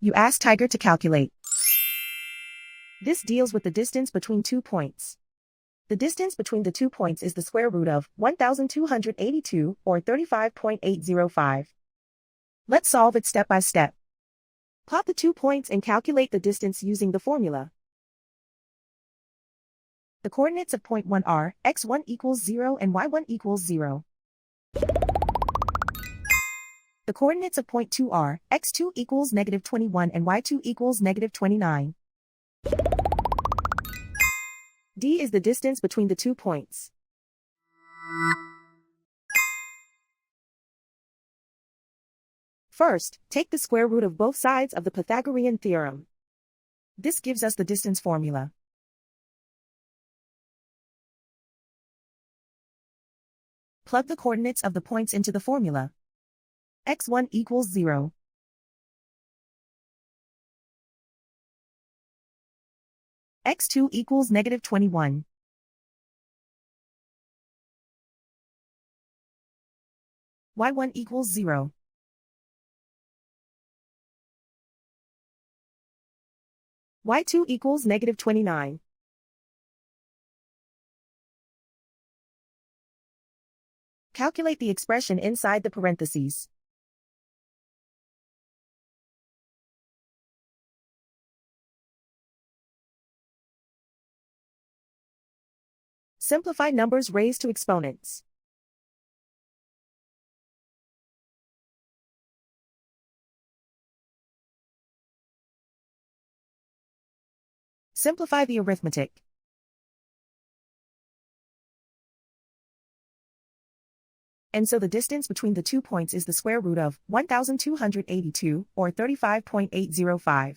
You ask Tiger to calculate. This deals with the distance between 2 points. The distance between the 2 points is the square root of 1,282, or 35.805. Let's solve it step by step. Plot the 2 points and calculate the distance using the formula. The coordinates of point 1 are x1 equals 0 and y1 equals 0. The coordinates of point 2 are x2 equals -21 and y2 equals -29. D is the distance between the 2 points. First, take the square root of both sides of the Pythagorean theorem. This gives us the distance formula. Plug the coordinates of the points into the formula. x1 equals 0. x2 equals -21. y1 equals 0. y2 equals -29. Calculate the expression inside the parentheses. Simplify numbers raised to exponents. Simplify the arithmetic. And so the distance between the 2 points is the square root of 1,282, or 35.805.